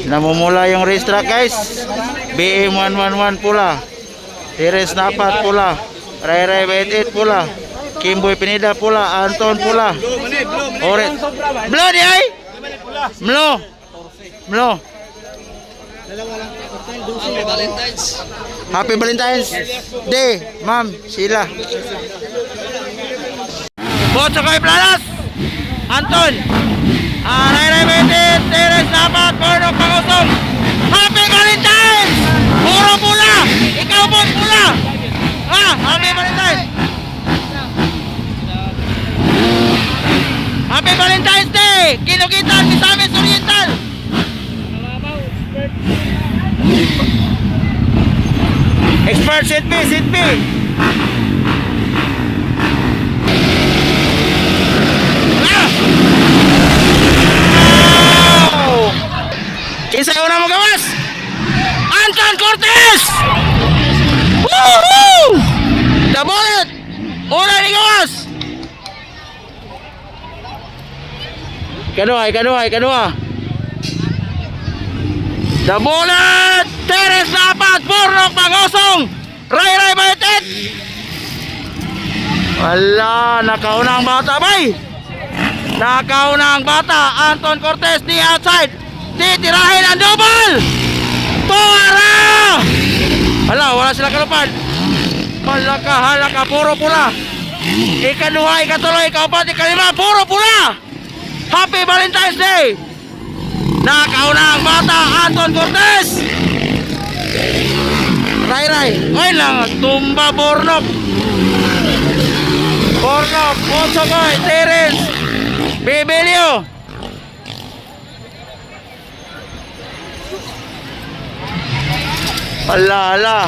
Namumula yung race track guys. BM111 pula, Teres Napat pula, Ray Ray 88 pula, Kimboy Pinida pula, Anton pula, Oret Blo di ay Mlo Mlo. Happy Valentine's Day ma'am sila. Botso kay Planas Anton, Ray Ray 88, Teres Napat, Borno Pangusong. Happy Valentine's! Puro pula! Ikaw po pula! Happy Valentine's! Happy Valentine's Day! Kinukitan, Misamis Oriental! Expert Sit B! Kinsa una mo gawas? Anton Cortez! Woohoo! The bullet! Una ni gawas! Kadua. The bullet! Teres Napat! Purnok Pangosong! Ray Ray Baitit! Wala, nakauna ang bata bay! Nakauna ang bata! Anton Cortez di outside! Titirahin ang double! Tuwara! Wala sila kalupad. Halaka, puro pula. Ikaduha, ikatuloy, ikaapat, ikalima, puro pula! Happy Valentine's Day! Nakauna ang bata, Anton Cortez! Ray, ay lang, tumba Bornok, Otsokoy, Terence, Bibelio. Ala,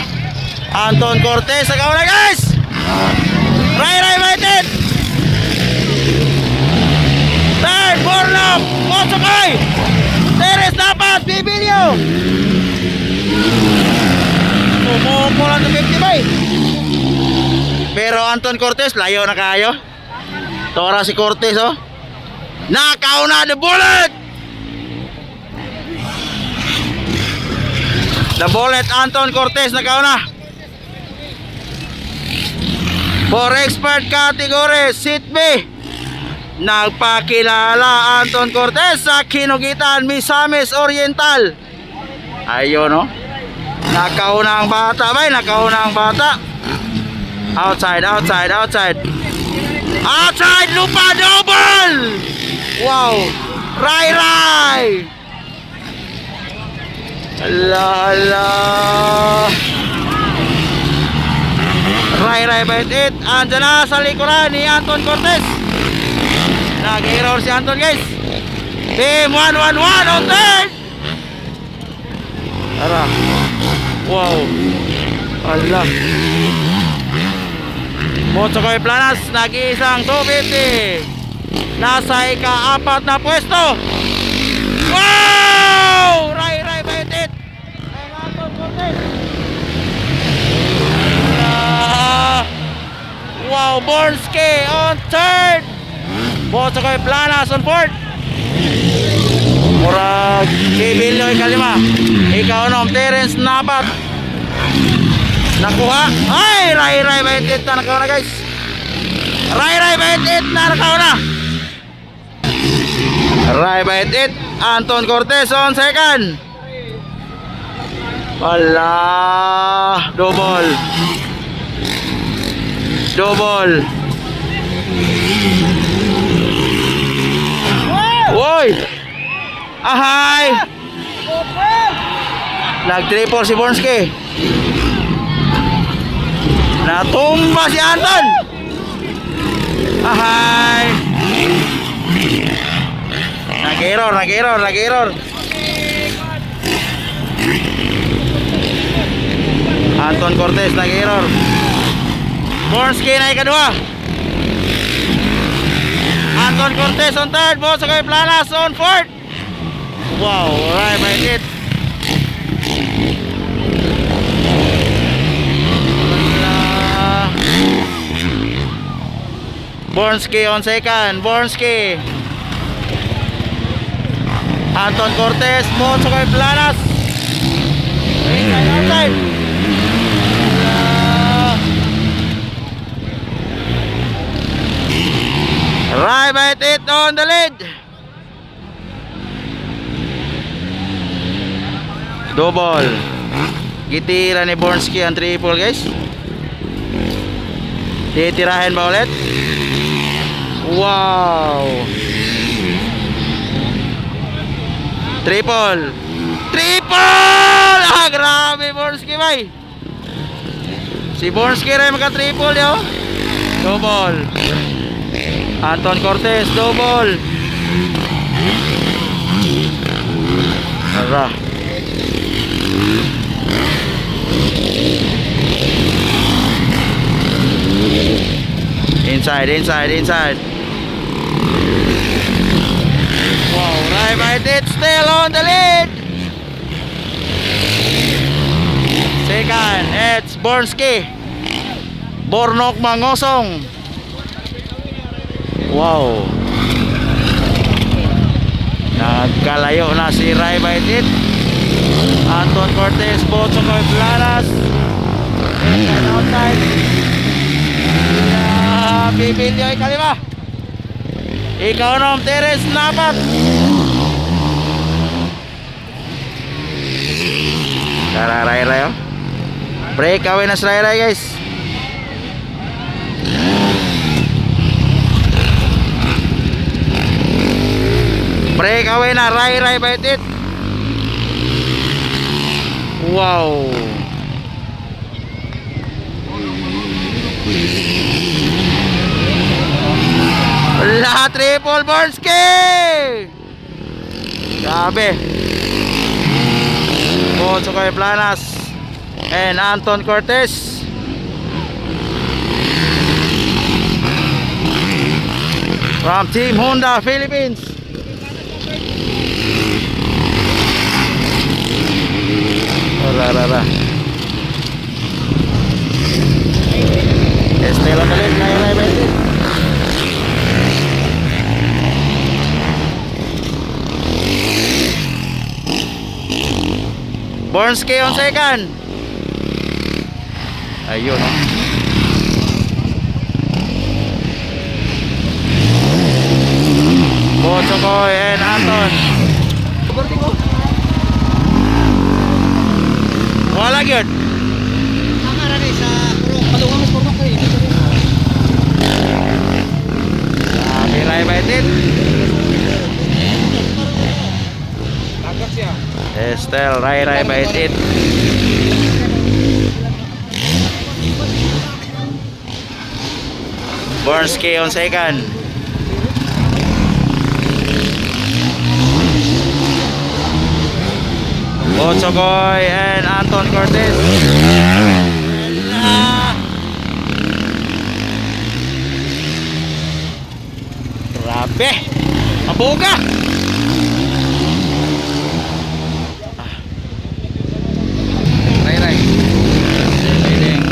Anton Cortez, agaw na guys! Ray Baitit! Third, Bornok, Otsokoy, Teres Napat, Bibilio! Sumuko lang sa 50 bay. Pero Anton Cortez, layo na kayo. Tora si Cortez, oh. Nakauna the bullet! The bullet, Anton Cortez, nakauna. For expert category, Sit B. Nagpakilala Anton Cortez sa Kinugitan, Misamis Oriental. Ayun, no? Nakauna ang bata, bay. Nakauna ang bata. Outside. Lupa double! Wow! Ray! Allah. Ray Baitit, andyan na sa likuran ni Anton Cortez. Nag-error si Anton guys. Team 111 on third. Tara. Wow. Allah. Botso kay Planas, nag-iisang 250. Nasa ika-4 na pwesto. Wow! Ray Baitit. Ay Anton Cortez. Wow, Bornski on third. Botso kay Planas on fourth. Murag Kibilyo ikalima. Ikaw nom, Terence Napat. Nakuha. Ay, Ray Baitit na nakauna guys. Ray Baitit na nakauna. Ray Baitit, Anton Cortez on second. Wala. Double. Woy! Ahay! Nag-triple si Bornski. Natumba si Anton. Ahay! Nag-error. Anton Cortez nag-error. Bornski na ikadua. Anton Cortez on third. Botso kay Planas on fourth. Wow, Ray Baitit. Bornski on second. Anton Cortez, Botsokoy Planas. Outside. Right by it on the lead. Double. Gitira ni Bornski ang triple, guys. Titirahin ba ulit? Wow. Triple. Triple! Ah, grabe Bornski, bay. Si Bornski rin maka-triple, yo. Double. Anton Cortez, double. Tara. Inside. Wow, right it, still on the lead. Second, it's Bornski. Bornok Mangosong. Wow. Nagkalayo na si Rai Baitit. Anton Cortez, Botsokoy Planas. And outside. Bibilyo ikalima. Ikaw nom Teres Napat. Tara Rai oh. Break away na si Rai guys. Break away na Rai Baitit. Wow. Lahat triple Bornski. Grabe. Botsokoy Planas and Anton Cortez. From Team Honda Philippines. Rara. Estela ulit na yung live edit. Bornski on second. Ayun oh. Botsokoy and Anton. Wala gyud. Kamera ni sa puro padungan mas puro kay. Live edit. Agak siya. Estel Rai Baitit. Bornski on second. Botsokoy and Anton Cortez. Grabe. Mabuga.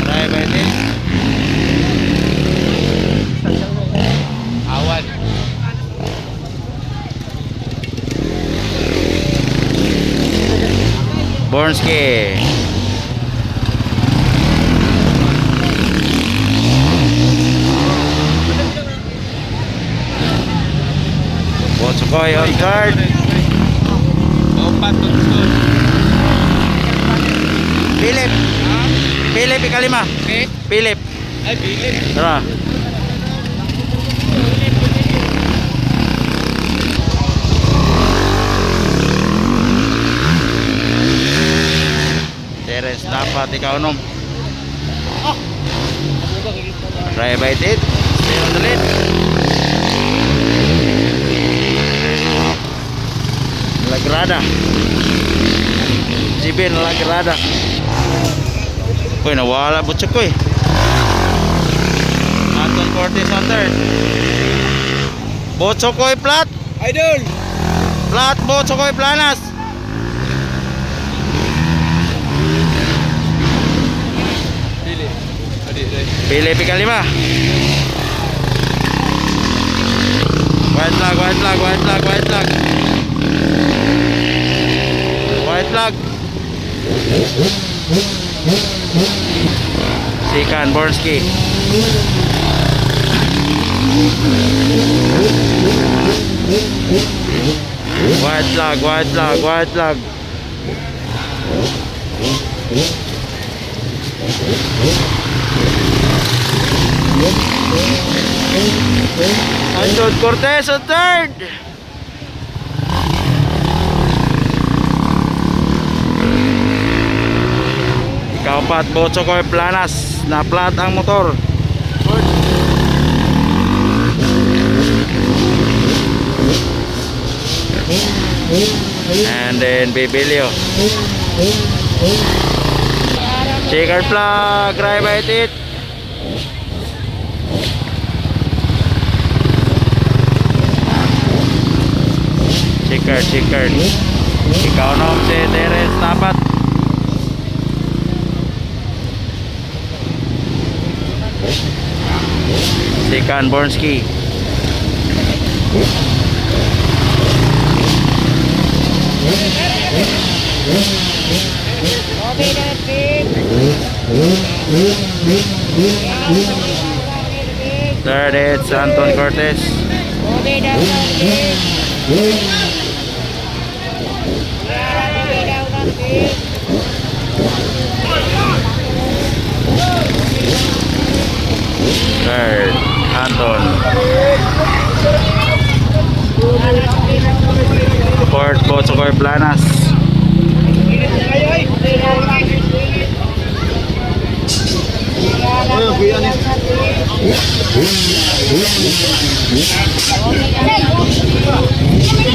Rai Baitit. Awan. Bornski. Botsokoy on third. Opat tuntun. Philip ikalima. Philip. Ay bilib. Tara. Teres dapat ikaw nom. Rai Baitit. Stay on the lead. Lagrada. Jibin Lagrada. Uy, nawala Botsokoy. Anton Cortez on third. Botsokoy flat. Idol. Flat Botsokoy Planas. Bilib. Adik. Philip ikalima. White flag. white flag. Second, Borski. White flag, white flag, white flag. Andon Cortez on third. Ikapat, Botsokoy Planas. Na-flat ang motor. And then Bibilio. Checkered flag, right it. Checkered. Ikaw nom si Teres dapat. Second, Borski. Third, it's Anton Cortez. Third, Anton. Fourth, Botsokoy Planas.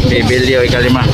Bibilio ikalima.